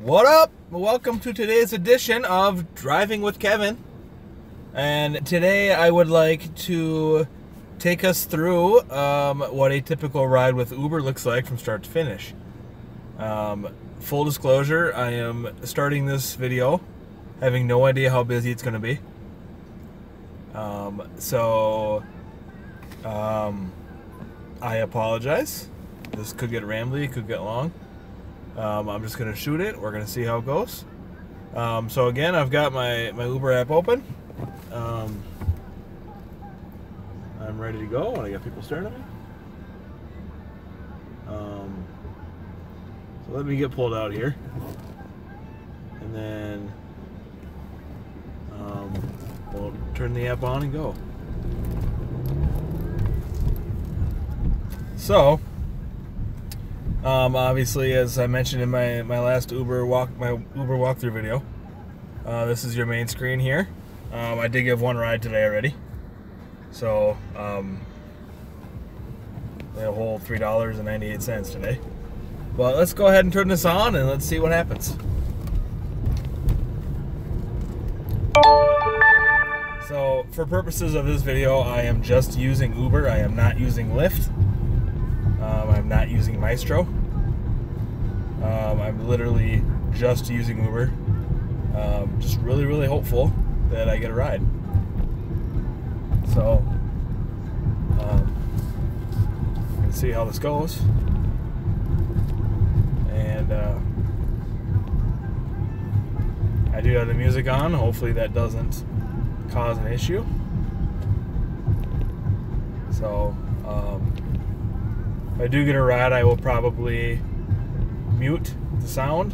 What up? Welcome to today's edition of Driving with Kevin. And today I would like to take us through what a typical ride with Uber looks like from start to finish. Full disclosure, I am starting this video having no idea how busy it's going to be. I apologize. This could get rambly, it could get long. I'm just going to shoot it. We're going to see how it goes. So again, I've got my Uber app open. I'm ready to go, and I got people staring at me. So let me get pulled out here. And then we'll turn the app on and go. So, obviously, as I mentioned in my last Uber walkthrough video, this is your main screen here. I did give one ride today already, so they had a whole $3.98 today. But let's go ahead and turn this on and let's see what happens. So, for purposes of this video, I am just using Uber. I am not using Lyft. I'm not using Maestro. I'm literally just using Uber. Just really hopeful that I get a ride. So, let's see how this goes. And I do have the music on. Hopefully that doesn't cause an issue. So, if I do get a ride, I will probably mute the sound,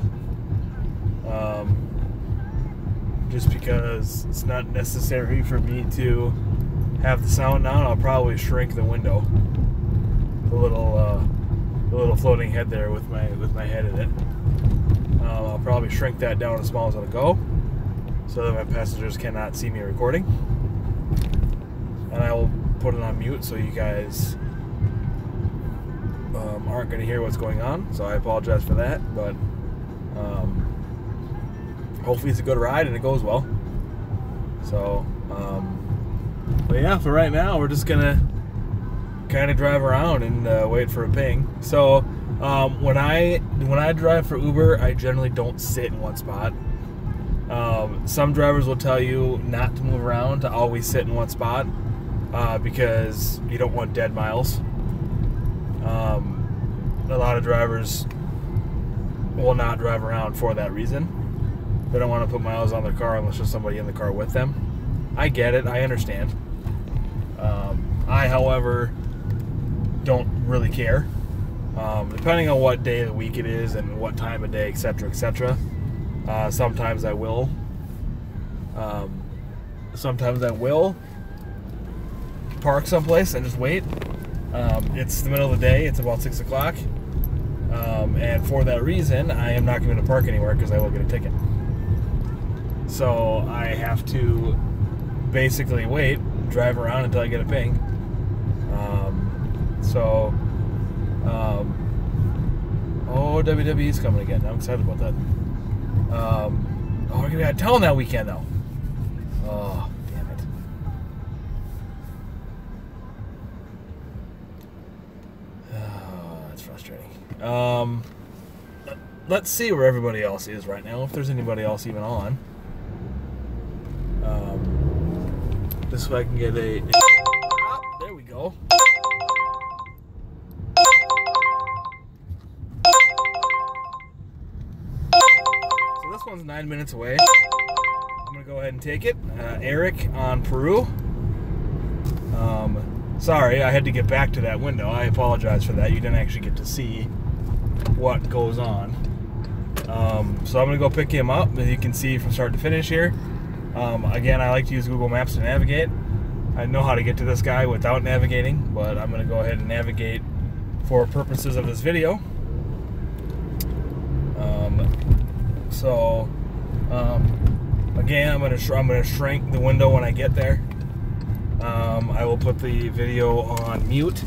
just because it's not necessary for me to have the sound on. I'll probably shrink the window, the little floating head there with my head in it. I'll probably shrink that down as small as it'll go, so that my passengers cannot see me recording. And I will put it on mute so you guys aren't going to hear what's going on, so I apologize for that, but hopefully it's a good ride and it goes well. So, but yeah, for right now, we're just going to kind of drive around and wait for a ping. So, when I drive for Uber, I generally don't sit in one spot. Some drivers will tell you not to move around, to always sit in one spot, because you don't want dead miles. A lot of drivers will not drive around for that reason. They don't want to put miles on their car unless there's somebody in the car with them. I get it. I understand. I, however, don't really care. Depending on what day of the week it is and what time of day, etc., etc. Sometimes I will. Sometimes I will park someplace and just wait. It's the middle of the day. It's about 6 o'clock. And for that reason, I am not going to park anywhere because I will get a ticket. So I have to basically wait, drive around until I get a ping. Oh, WWE's coming again. I'm excited about that. Oh, we're going to be out of town that weekend, though. Oh, damn it. Oh, that's frustrating. Let's see where everybody else is right now, if there's anybody else even on. This way I can get a... Oh, there we go. So this one's 9 minutes away. I'm going to go ahead and take it. Eric on Peru. Sorry, I had to get back to that window. I apologize for that. You didn't actually get to see what goes on. So I'm going to go pick him up, as you can see from start to finish here. Again, I like to use Google Maps to navigate. I know how to get to this guy without navigating, but I'm going to go ahead and navigate for purposes of this video. Again, I'm going to shrink the window when I get there. I will put the video on mute,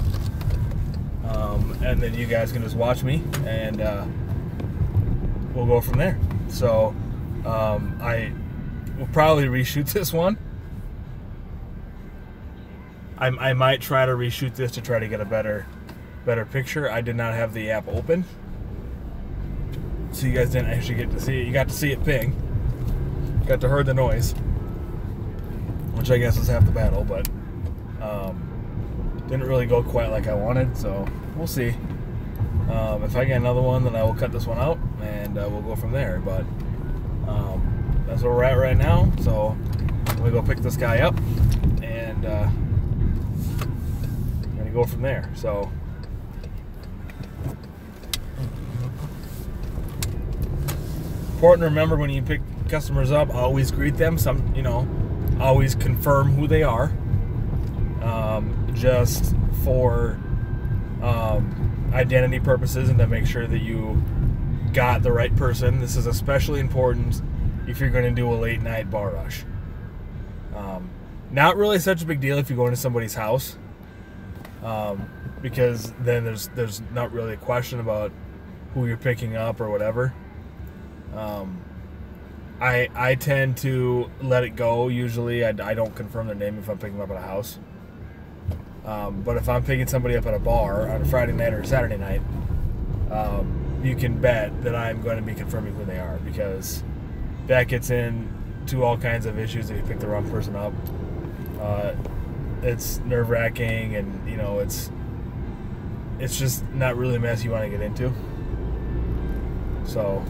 and then you guys can just watch me, and we'll go from there. So I will probably reshoot this one. I might try to reshoot this to try to get a better picture. I did not have the app open, so you guys didn't actually get to see it. You got to see it ping. Got to hear the noise, which I guess was half the battle, but didn't really go quite like I wanted, so we'll see. If I get another one, then I will cut this one out, and we'll go from there. But that's where we're at right now, so I'm going to go pick this guy up, and I'm going to go from there. So important to remember when you pick customers up, always greet them. Always confirm who they are, just for identity purposes and to make sure that you got the right person. This is especially important if you're going to do a late night bar rush. Not really such a big deal if you go into somebody's house, because then there's not really a question about who you're picking up or whatever. I tend to let it go. Usually I don't confirm their name if I'm picking them up at a house. But if I'm picking somebody up at a bar on a Friday night or a Saturday night, you can bet that I'm going to be confirming who they are, because that gets into all kinds of issues if you pick the wrong person up. It's nerve-wracking, and it's just not really a mess you want to get into. So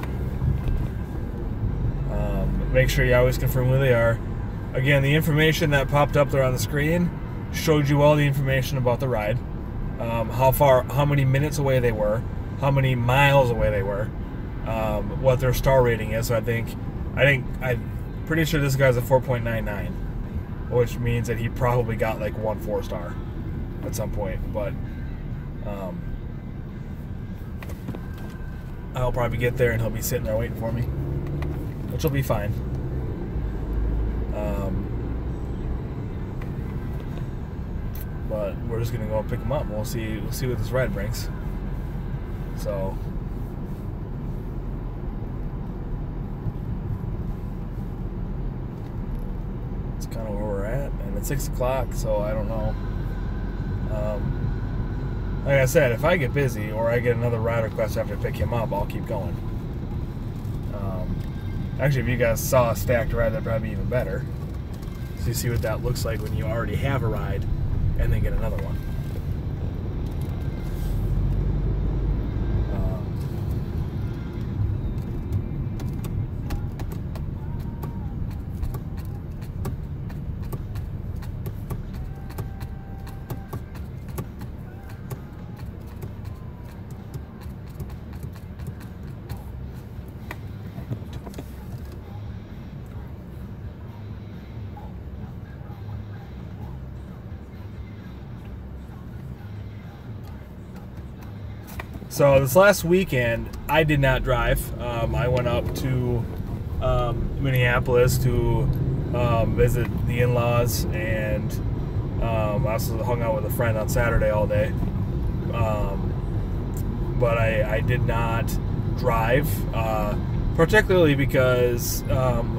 make sure you always confirm who they are. Again, the information that popped up there on the screen showed you all the information about the ride, how many minutes away they were, how many miles away they were, what their star rating is. So I'm pretty sure this guy's a 4.99, which means that he probably got like 1 4-star at some point. But I'll probably get there and he'll be sitting there waiting for me, which will be fine. But we're just gonna go pick him up. We'll see what this ride brings. So it's kind of where we're at, and it's 6 o'clock, so I don't know. Like I said, if I get busy or I get another ride request after I pick him up, I'll keep going. Actually, if you guys saw a stacked ride, that'd probably be even better. So you see what that looks like when you already have a ride and then get another one. So this last weekend, I did not drive. I went up to Minneapolis to visit the in-laws, and I also hung out with a friend on Saturday all day. But I did not drive, particularly because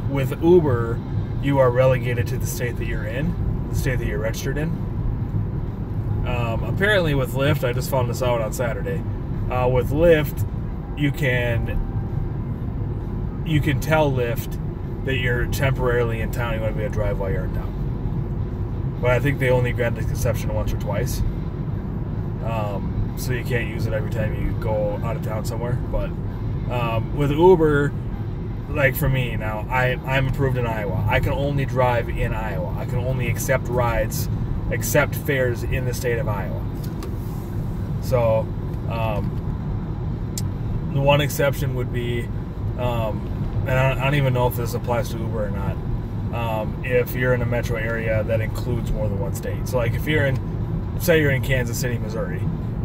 with Uber, you are relegated to the state that you're in, the state that you're registered in. Apparently with Lyft, I just found this out on Saturday. With Lyft, you can tell Lyft that you're temporarily in town. You want to be able to drive while you're in town. But I think they only grant the exception once or twice. So you can't use it every time you go out of town somewhere. But with Uber, like for me now, I'm approved in Iowa. I can only drive in Iowa. I can only accept rides, accept fares in the state of Iowa. So the one exception would be, and I don't even know if this applies to Uber or not, if you're in a metro area that includes more than one state. So like if you're say you're in Kansas City, Missouri,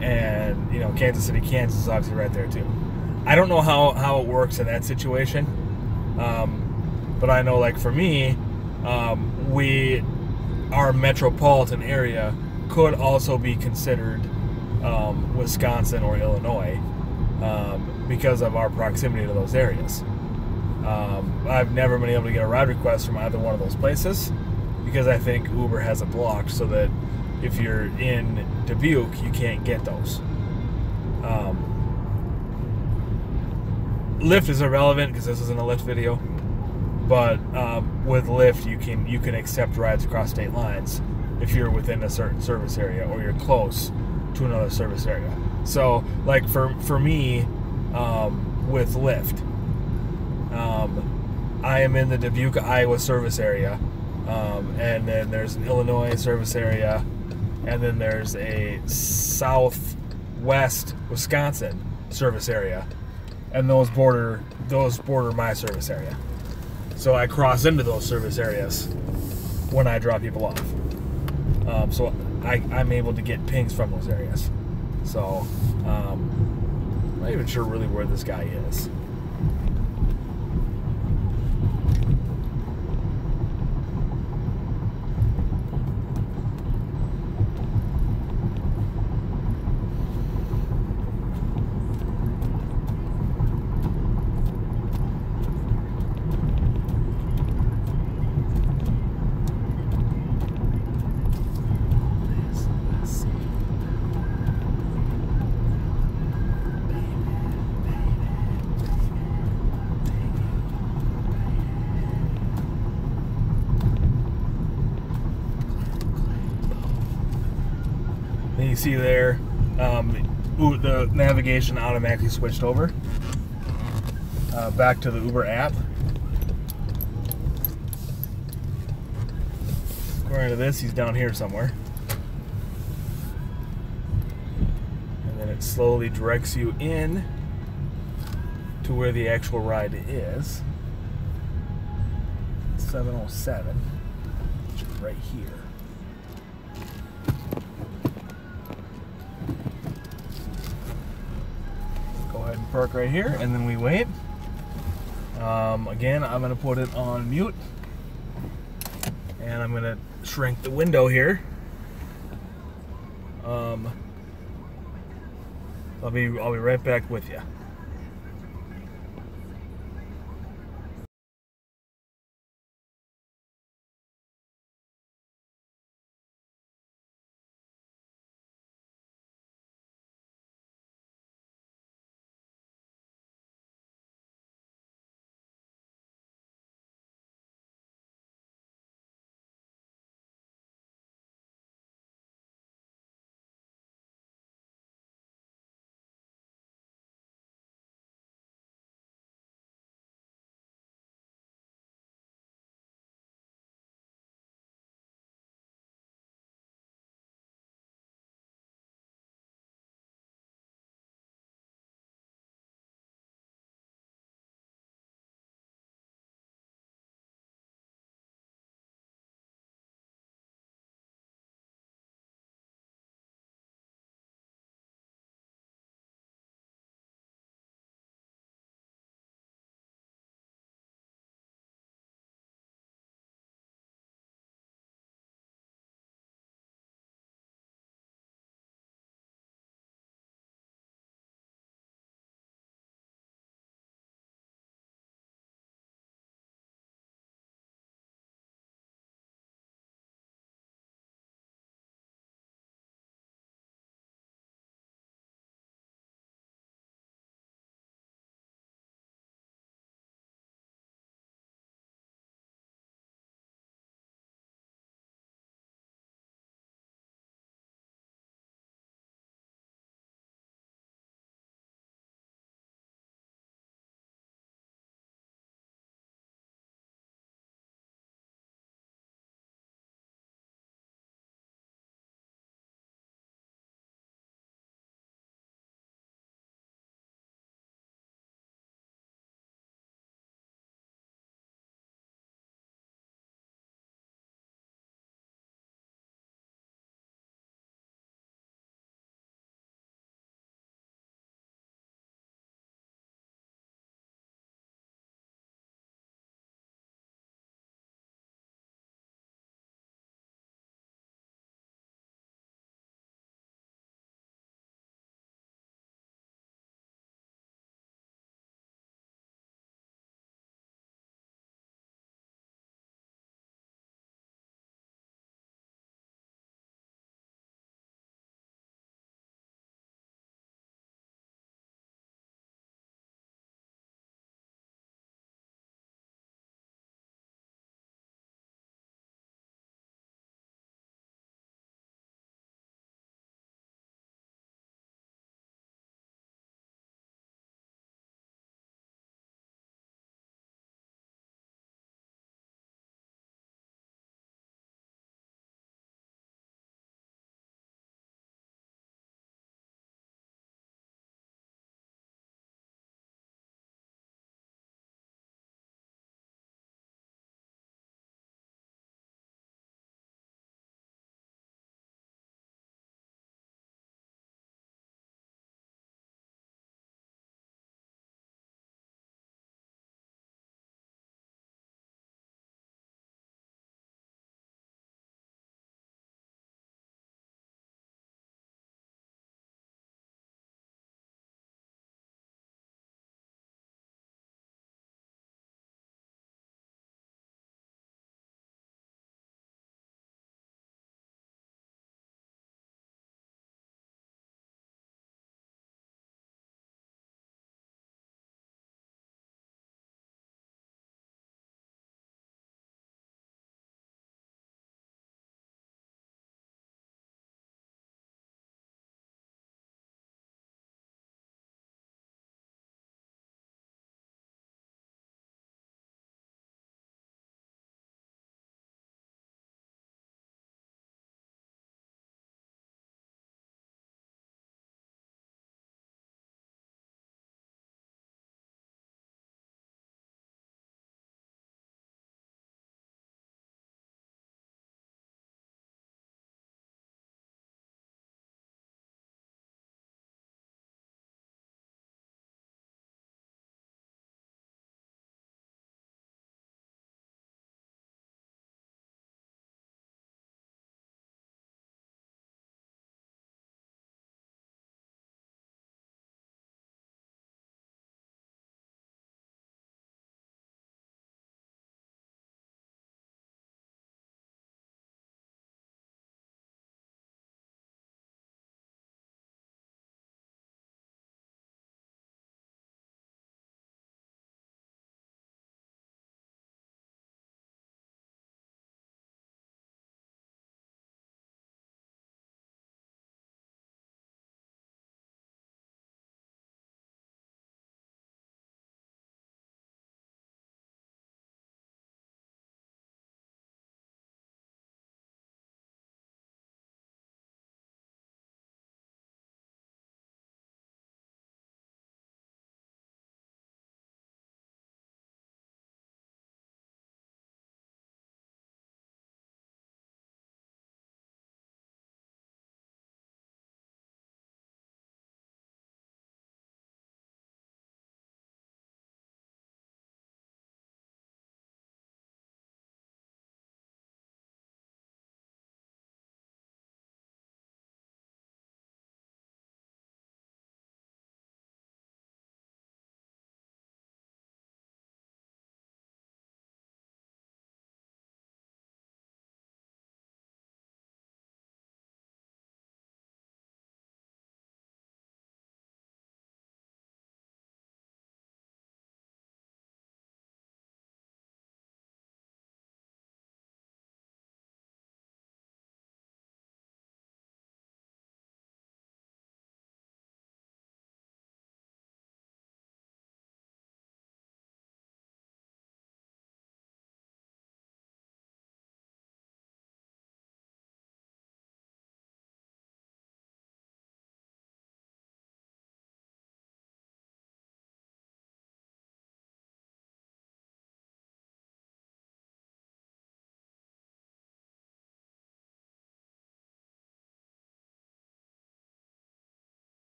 and Kansas City, Kansas is obviously right there too. I don't know how it works in that situation, but I know like for me, our metropolitan area could also be considered Wisconsin or Illinois, because of our proximity to those areas. I've never been able to get a ride request from either one of those places because I think Uber has it blocked so that if you're in Dubuque, you can't get those. Lyft is irrelevant because this isn't a Lyft video, but with Lyft, you can accept rides across state lines if you're within a certain service area or you're close to another service area. So, like for me, with Lyft, I am in the Dubuque, Iowa service area, and then there's an Illinois service area, and then there's a southwest Wisconsin service area, and those border my service area. So I cross into those service areas when I drop people off. So I'm able to get pings from those areas. So I'm not even sure really where this guy is. And you see there, the navigation automatically switched over back to the Uber app. According to this, he's down here somewhere. And then it slowly directs you in to where the actual ride is. 707, which is right here. Go ahead and park right here, and then we wait. Again, I'm going to put it on mute, and I'm going to shrink the window here. I'll be right back with you.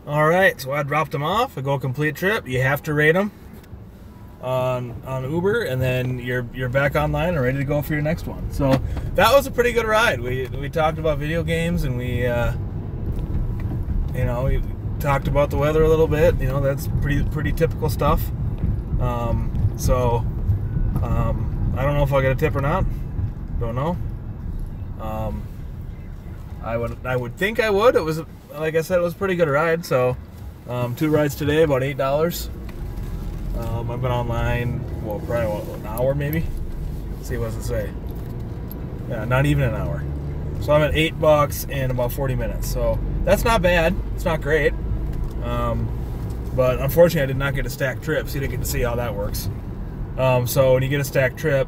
All right, so I dropped them off. I go complete trip. You have to rate them on Uber, and then you're back online and ready to go for your next one. So that was a pretty good ride. We talked about video games, and we talked about the weather a little bit. That's pretty typical stuff. I don't know if I'll get a tip or not. Don't know. I would think I would. It was, like I said, it was a pretty good ride. So 2 rides today, about $8. I've been online, well, probably an hour maybe. Let's see, what does it say? Yeah, not even an hour. So I'm at $8 in about 40 minutes. So that's not bad. It's not great. But unfortunately, I did not get a stacked trip, so you didn't get to see how that works. So when you get a stacked trip,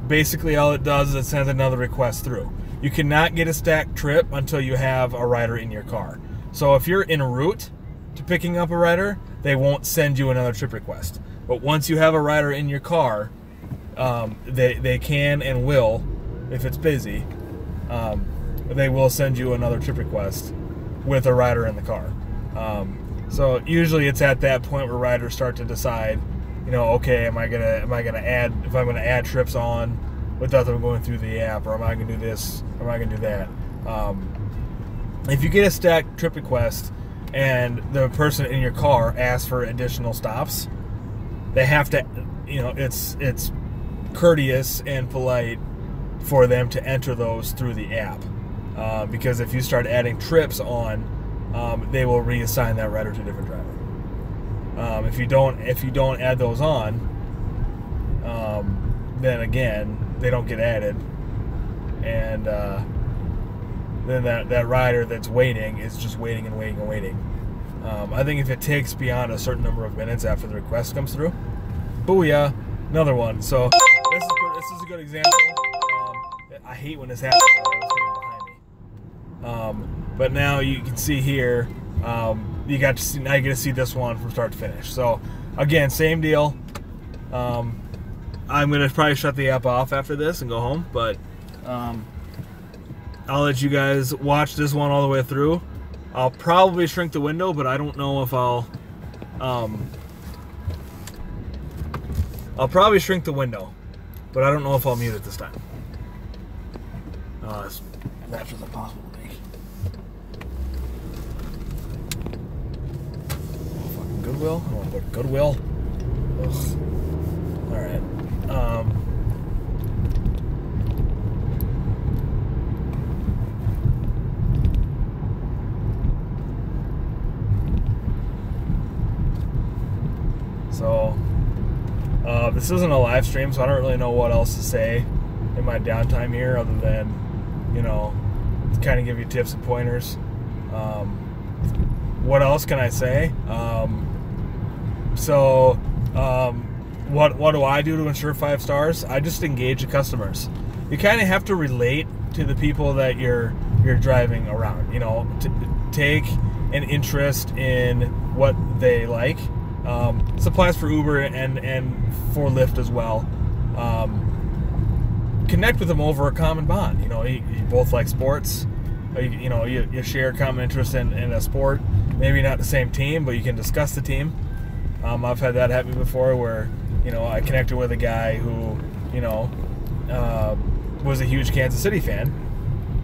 basically all it does is it sends another request through. You cannot get a stacked trip until you have a rider in your car. So if you're en route to picking up a rider, they won't send you another trip request. But once you have a rider in your car, they can and will, if it's busy, they will send you another trip request with a rider in the car. So usually it's at that point where riders start to decide, okay, am I gonna add trips on without them going through the app, or am I gonna do this, or am I gonna do that? If you get a stacked trip request and the person in your car asks for additional stops, they have to, it's courteous and polite for them to enter those through the app, because if you start adding trips on, they will reassign that rider to a different driver. If you don't add those on, then again they don't get added, and then that rider that's waiting is just waiting and waiting and waiting. I think if it takes beyond a certain number of minutes after the request comes through, booyah, another one. So this is a good example. I hate when this happens. Behind me. But now you can see here, now you get to see this one from start to finish. So again, same deal. I'm gonna probably shut the app off after this and go home, but I'll let you guys watch this one all the way through. I'll probably shrink the window, but I don't know if I'll probably shrink the window, but I don't know if I'll mute it this time. As natural as possible to make. Fucking Goodwill? I want to go to Goodwill. Ugh. Alright. So, this isn't a live stream, so I don't really know what else to say in my downtime here other than, to kind of give you tips and pointers. What else can I say? What do I do to ensure 5 stars? I just engage the customers. You kind of have to relate to the people that you're driving around. To take an interest in what they like. This applies for Uber and for Lyft as well. Connect with them over a common bond. You both like sports. You share a common interest in a sport. Maybe not the same team, but you can discuss the team. I've had that happen before where, I connected with a guy who, was a huge Kansas City fan.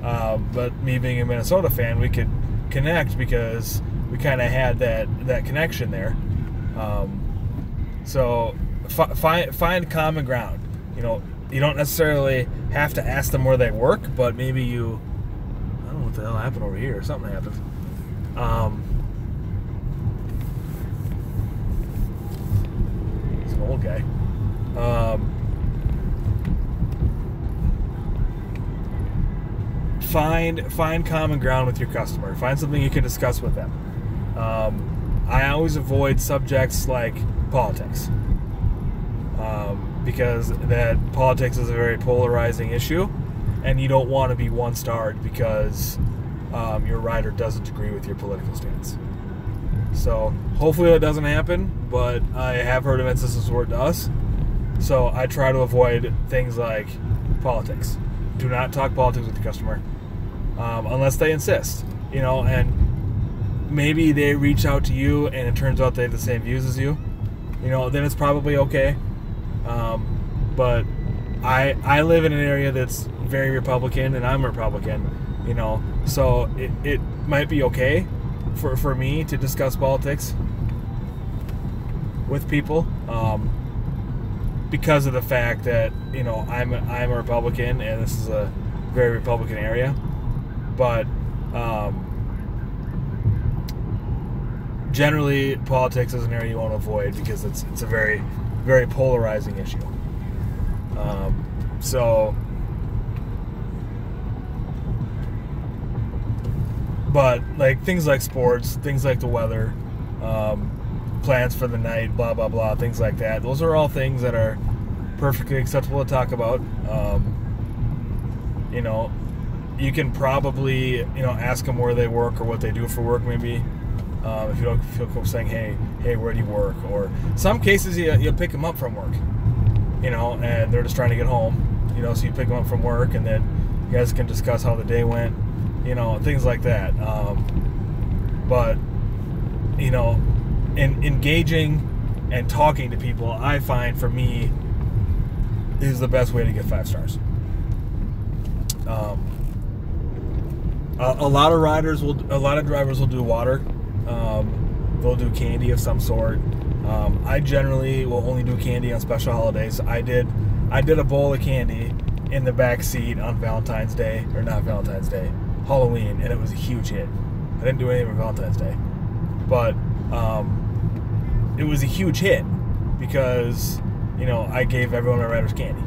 But me being a Minnesota fan, we could connect because we kind of had that connection there. So find common ground. You don't necessarily have to ask them where they work, but maybe I don't know what the hell happened over here. Something happened. It's an old guy. Find common ground with your customer. Find something you can discuss with them. I always avoid subjects like politics, because that politics is a very polarizing issue, and you don't want to be one-starred because your rider doesn't agree with your political stance. So hopefully that doesn't happen, but I have heard of instances where it does. So I try to avoid things like politics. Do not talk politics with the customer unless they insist. And maybe they reach out to you and it turns out they have the same views as you, then it's probably okay. But I live in an area that's very Republican, and I'm a Republican, so it might be okay for me to discuss politics with people, because of the fact that I'm a Republican and this is a very Republican area. But generally, politics is an area you want to avoid because it's a very, very polarizing issue. But like things like sports, things like the weather, plans for the night, blah blah blah, things like that. Those are all things that are perfectly acceptable to talk about. You can probably ask them where they work or what they do for work, maybe. If you don't feel comfortable saying, hey, where do you work? Or some cases you pick them up from work, and they're just trying to get home, so you pick them up from work and then you guys can discuss how the day went, things like that. But in engaging and talking to people, I find for me is the best way to get 5 stars. A lot of drivers will do water. They'll do candy of some sort. I generally will only do candy on special holidays. I did a bowl of candy in the back seat on Valentine's Day, or not Valentine's Day, Halloween, and it was a huge hit. I didn't do anything for Valentine's Day, but it was a huge hit because I gave everyone my riders candy.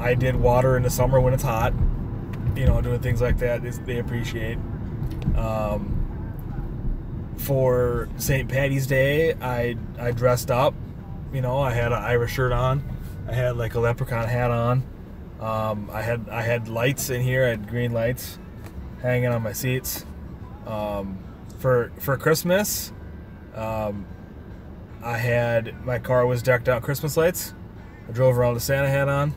I did water in the summer when it's hot. Doing things like that they appreciate. For St. Patty's Day, I dressed up. I had an Irish shirt on. I had like a leprechaun hat on. I had lights in here. I had green lights hanging on my seats. For Christmas, my car was decked out Christmas lights. I drove around with a Santa hat on.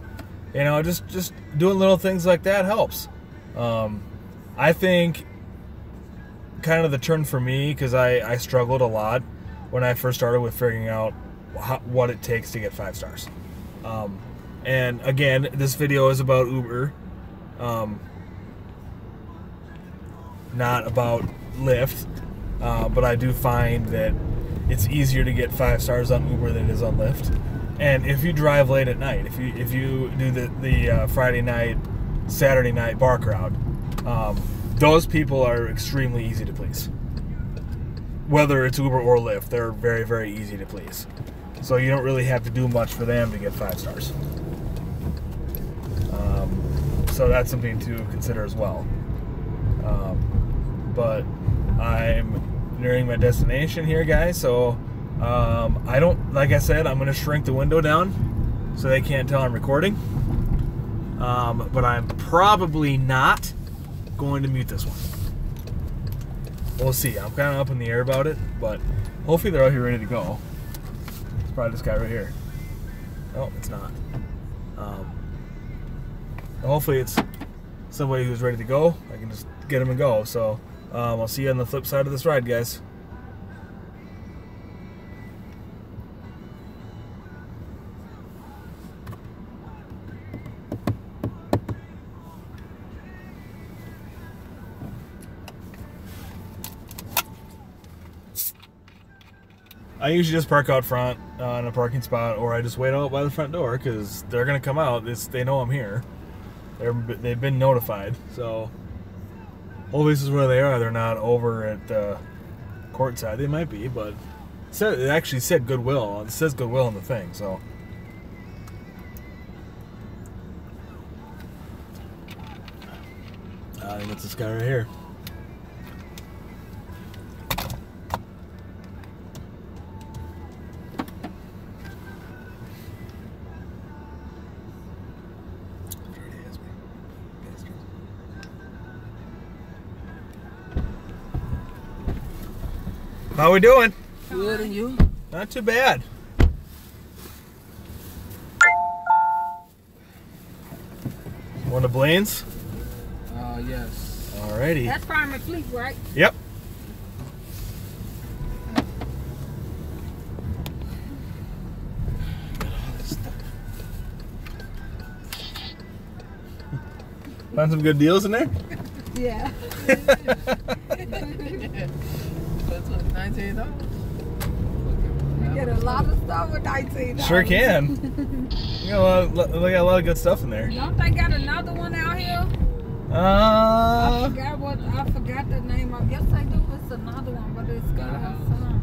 Just doing little things like that helps. I think kind of the turn for me, because I struggled a lot when I first started with figuring out what it takes to get 5 stars. And again, this video is about Uber, not about Lyft, but I do find that it's easier to get 5 stars on Uber than it is on Lyft. And if you drive late at night, if you do the Friday night, Saturday night bar crowd, those people are extremely easy to please. Whether it's Uber or Lyft, they're very, very easy to please. So you don't really have to do much for them to get 5 stars. So that's something to consider as well. But I'm nearing my destination here, guys, so like I said, I'm going to shrink the window down so they can't tell I'm recording. But I'm probably not going to mute this one. We'll see. I'm kind of up in the air about it, but hopefully they're out here ready to go. It's probably this guy right here. Oh, it's not. Hopefully it's somebody who's ready to go. I can just get him and go. So I'll see you on the flip side of this ride, guys. I usually just park out front in a parking spot, or I just wait out by the front door because they're going to come out. They know I'm here. They've been notified. So hopefully this is where they are. They're not over at the courtside. They might be, but it actually said Goodwill. It says Goodwill on the thing. So I think it's this guy right here. How we doing? Good, and you? Not too bad. One of Blaine's? Yes. All Alrighty. That's Farm and Fleet, right? Yep. Find some good deals in there? Yeah. That's what, $19? You get a lot of stuff with $19. Sure can. They got a lot of good stuff in there. Don't they got another one out here? I forgot the name of. Yes, I do. It's another one, but it's got a song.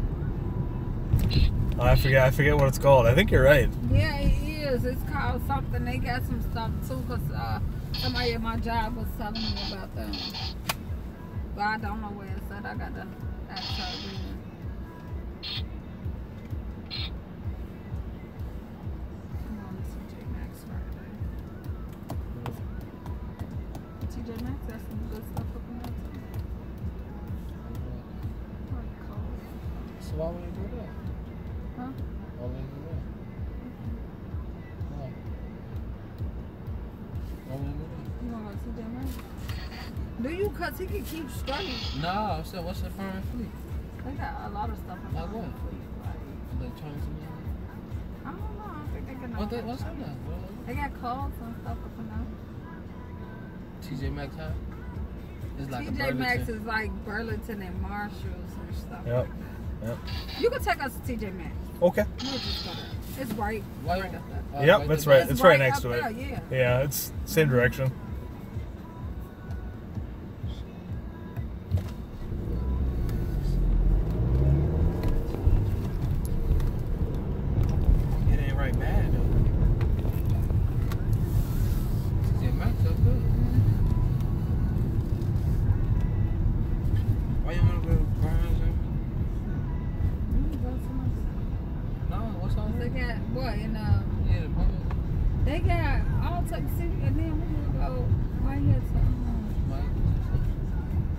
I forget what it's called. I think you're right. Yeah, it is. It's called something. They got some stuff too, cause somebody at my job was telling me about them. But I don't know where it's at. I gotta ask her again. I'm on TJ Maxx Friday. TJ Maxx got some good stuff up in there too. So why would you do that? Huh? Why would you do that? Why? Why would you do that? You want to go to TJ Maxx? Do you? Cause he can keep straight. No, I said, what's the Farm and Fleet? They got a lot of stuff in Like Farm and what? Fleet. Like, Electronics and all I don't know. I don't think they got no. What's in there? They got clothes and stuff up in there. TJ Maxx high? It's like a TJ Maxx Burlington. is like Burlington and Marshalls and stuff Yep. like that. Yep. You can take us to TJ Maxx. Okay. We'll just go there. It's right. Why- Right up there. Yep, that's right. It's It's right right next up to it. there, yeah. Yeah, it's same direction. It ain't right bad though. TJ Maxx so good. Why you wanna go to Burns? No, what's all They that? got what in Yeah, the Burns. they got all types of city, and then we gonna go right here to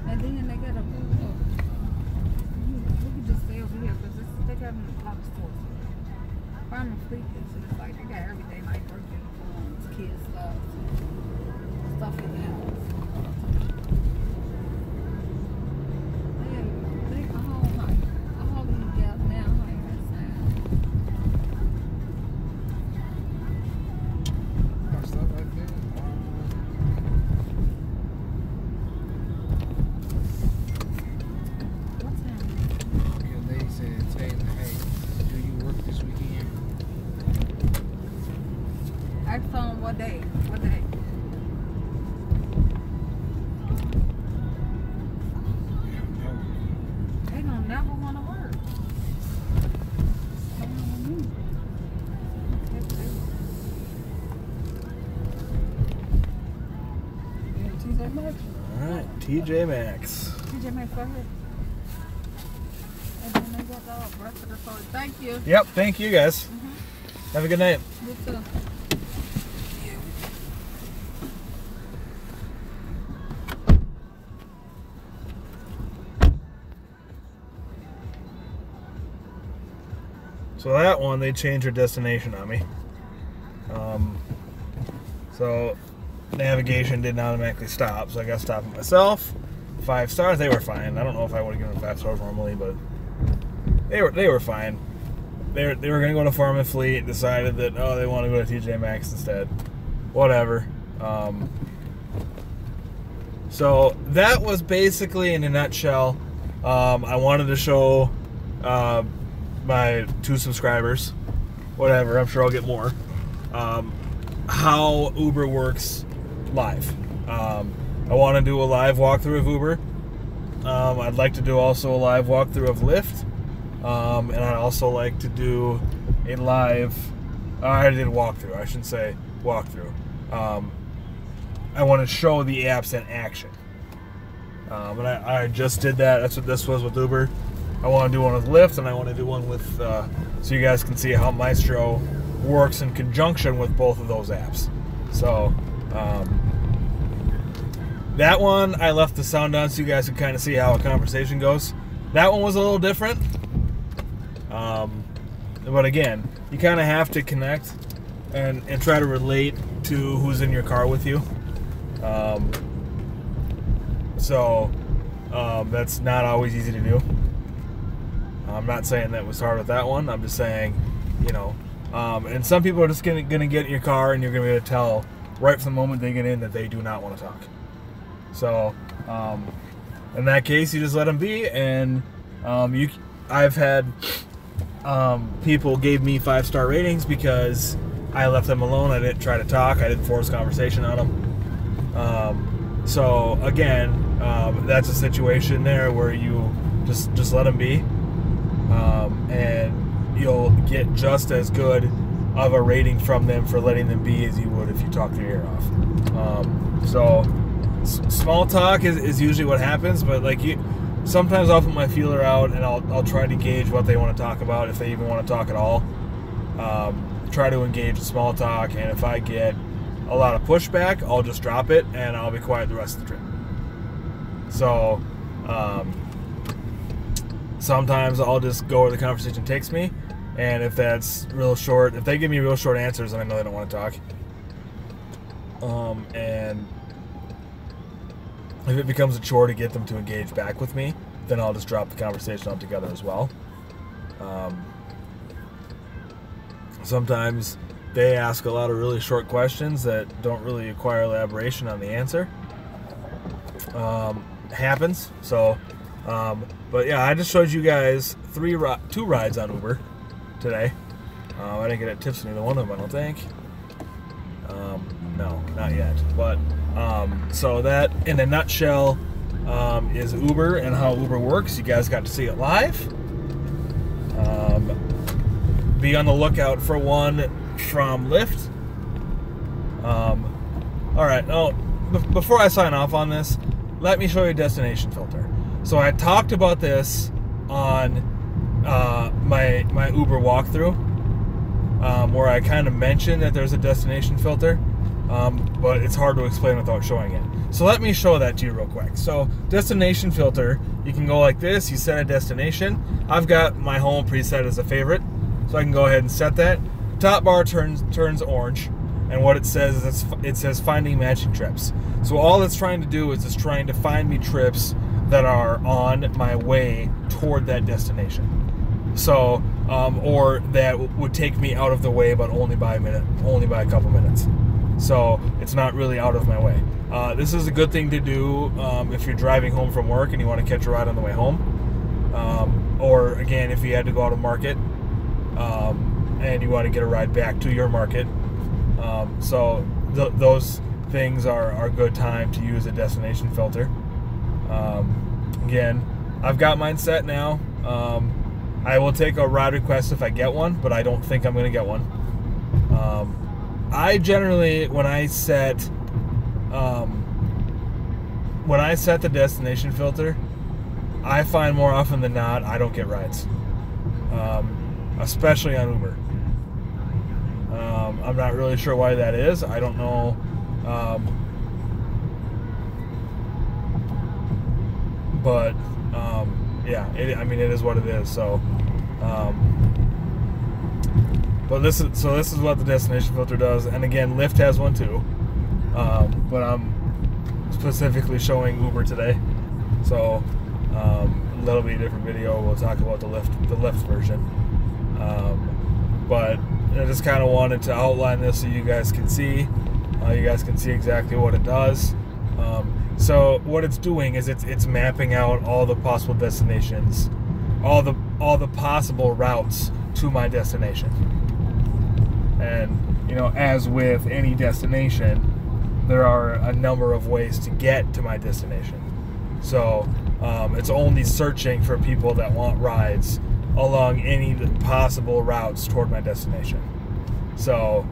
and then they got a we can just stay over here because they got a lot of stores. Farm and Fleet is just like they got everything like work uniforms, kids stuff, stuff in the house. They all like all together now like that sound. Got stuff like that. What time? Your lady said, Taylor, hey, do you work this weekend? Ask them what day? What day? They don't never want to work. TJ Maxx. All right, TJ Maxx. TJ Maxx, go ahead. And then they got the rest of the store. Thank you. Yep. Thank you guys. Have a good night. You too. So that one, they changed their destination on me. So navigation didn't automatically stop, so I got to stop it myself. 5 stars, they were fine. I don't know if I would have given them 5 stars normally, but they were fine. They were going to go to Farm and Fleet, decided that they want to go to TJ Maxx instead. Whatever. So that was basically in a nutshell. I wanted to show my 2 subscribers, whatever, I'm sure I'll get more, how Uber works live. I want to do a live walkthrough of Uber. I'd like to do also a live walkthrough of Lyft. And I'd also like to do a live, I did walkthrough, I shouldn't say walkthrough. I want to show the apps in action. And I just did that. That's what this was with Uber. I want to do one with Lyft, and I want to do one with, so you guys can see how Maestro works in conjunction with both of those apps. So, that one, I left the sound on so you guys can kind of see how a conversation goes. That one was a little different. But again, you kind of have to connect and try to relate to who's in your car with you. So that's not always easy to do. I'm not saying that was hard with that one. I'm just saying, you know, and some people are just gonna get in your car and you're gonna be able to tell right from the moment they get in that they do not want to talk. So in that case, you just let them be. And I've had people gave me 5-star ratings because I left them alone. I didn't try to talk. I didn't force conversation on them. So again, that's a situation there where you just let them be, and you'll get just as good of a rating from them for letting them be as you would if you talked their ear off. So small talk is usually what happens, but like sometimes I'll put my feeler out and I'll try to gauge what they want to talk about, if they even want to talk at all. Try to engage in small talk, and if I get a lot of pushback, I'll just drop it and I'll be quiet the rest of the trip. So sometimes I'll just go where the conversation takes me, and if that's real short, if they give me real short answers, then I know they don't want to talk. And if it becomes a chore to get them to engage back with me, then I'll just drop the conversation altogether as well. Sometimes they ask a lot of really short questions that don't really require elaboration on the answer. Happens. So, but yeah, I just showed you guys 2 rides on Uber today. I didn't get tips on either one of them, I don't think. No, not yet. But so that, in a nutshell, is Uber and how Uber works. You guys got to see it live. Be on the lookout for one from Lyft. All right. Oh, before I sign off on this, let me show you a destination filter. So I talked about this on my Uber walkthrough, where I kind of mentioned that there's a destination filter, but it's hard to explain without showing it. So let me show that to you real quick. So destination filter, you can go like this. You set a destination. I've got my home preset as a favorite, so I can go ahead and set that. Top bar turns orange, and what it says is it says finding matching trips. So all it's trying to do is it's trying to find me trips that are on my way toward that destination. So or that would take me out of the way, but only by a couple minutes. So it's not really out of my way. This is a good thing to do if you're driving home from work and you want to catch a ride on the way home, or again if you had to go out to market and you want to get a ride back to your market. So those things are a good time to use a destination filter. Again, I've got mine set now. I will take a ride request if I get one, but I don't think I'm going to get one. I generally, when I set the destination filter, I find more often than not I don't get rides, especially on Uber. I'm not really sure why that is. I don't know. But yeah, it is what it is. So, but this is what the destination filter does. And again, Lyft has one too. But I'm specifically showing Uber today. So that'll be a different video. We'll talk about the Lyft version. But I just kind of wanted to outline this so you guys can see. You guys can see exactly what it does. So what it's doing is it's mapping out all the possible destinations, all the possible routes to my destination. And as with any destination, there are a number of ways to get to my destination. So it's only searching for people that want rides along any possible routes toward my destination. So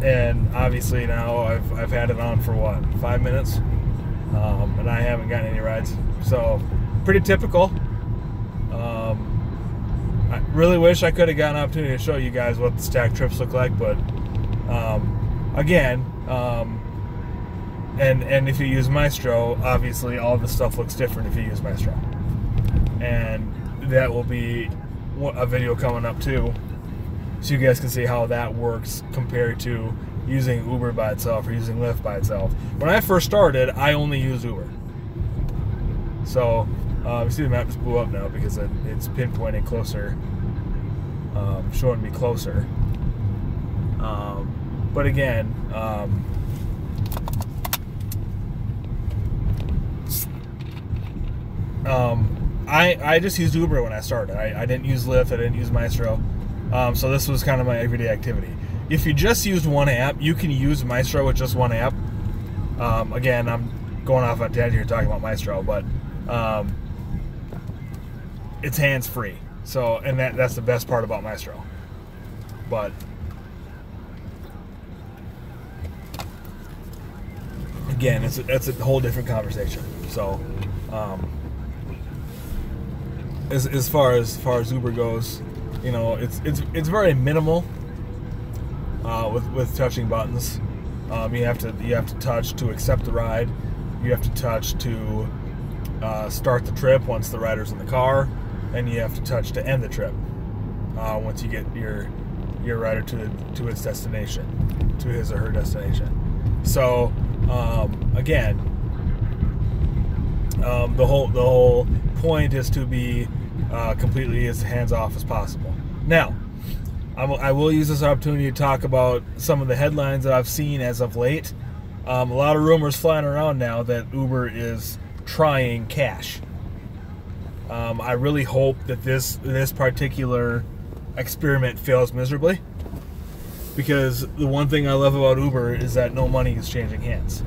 and obviously now I've had it on for what, 5 minutes, and I haven't gotten any rides. So pretty typical. I really wish I could have gotten an opportunity to show you guys what the stacked trips look like, but again, and if you use Maestro, obviously all the stuff looks different if you use Maestro, and that will be a video coming up too, so you guys can see how that works compared to using Uber by itself or using Lyft by itself. When I first started, I only used Uber. So, you see the map just blew up now because it's pinpointing closer, showing me closer. But again, I just used Uber when I started. I didn't use Lyft. I didn't use Maestro. So this was kind of my everyday activity. If you just used one app, you can use Maestro with just one app. Again, I'm going off on tangent here talking about Maestro, but it's hands-free. So, and that's the best part about Maestro. But again, it's a whole different conversation. So, as far as Uber goes, you know, it's very minimal with touching buttons. You have to touch to accept the ride. You have to touch to start the trip once the rider's in the car, and you have to touch to end the trip once you get your rider to its destination, to his or her destination. So again, the whole point is to be completely as hands-off as possible. Now, I will use this opportunity to talk about some of the headlines that I've seen as of late. A lot of rumors flying around now that Uber is trying cash. I really hope that this particular experiment fails miserably, because the one thing I love about Uber is that no money is changing hands.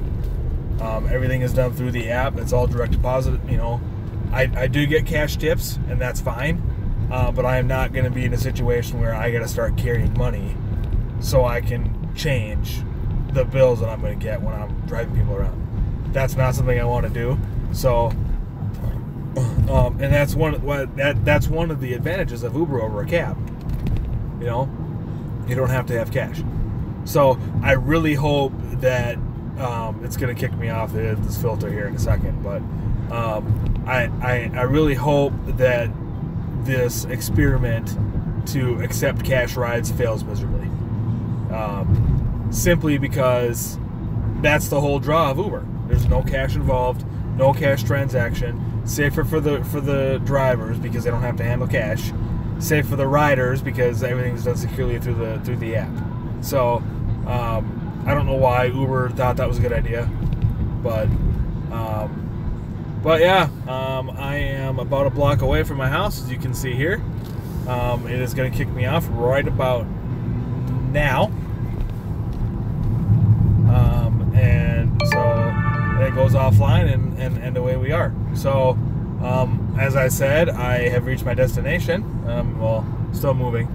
Everything is done through the app. It's all direct deposit. You know, I do get cash tips, and that's fine. But I am not going to be in a situation where I got to start carrying money so I can change the bills that I'm going to get when I'm driving people around. That's not something I want to do. So, and that's one of the advantages of Uber over a cab. You know, you don't have to have cash. So I really hope that it's going to kick me off this filter here in a second. But I really hope that this experiment to accept cash rides fails miserably. Simply because that's the whole draw of Uber. There's no cash involved, no cash transaction. Safer for the drivers because they don't have to handle cash. Safe for the riders because everything's done securely through the app. So I don't know why Uber thought that was a good idea, but yeah, I am about a block away from my house, as you can see here. It is going to kick me off right about now. And so it goes offline, and away we are. So, as I said, I have reached my destination. Well, still moving,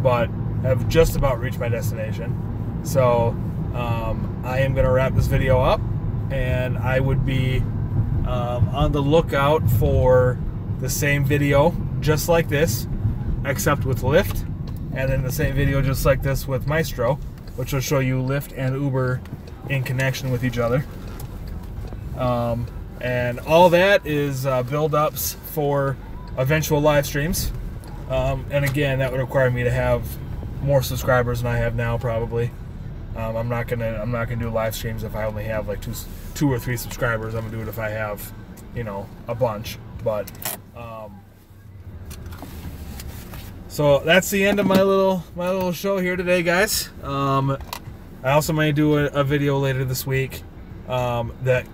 but have just about reached my destination. So, I am going to wrap this video up, and I would be on the lookout for the same video just like this, except with Lyft, and then the same video just like this with Maestro, which will show you Lyft and Uber in connection with each other. And all that is build-ups for eventual live streams. And again, that would require me to have more subscribers than I have now, probably. I'm not gonna do live streams if I only have like two or three subscribers. I'm gonna do it if I have, you know, a bunch. But so that's the end of my little show here today, guys. I also may do a video later this week that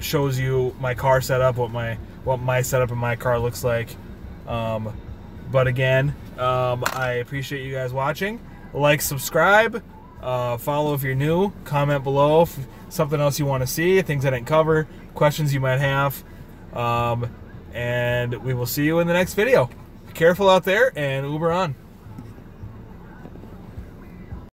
shows you my car setup, what my setup in my car looks like. But again, I appreciate you guys watching. Like, subscribe, follow if you're new, comment below if something else you want to see, things I didn't cover, questions you might have, and we will see you in the next video. Be careful out there, and Uber on.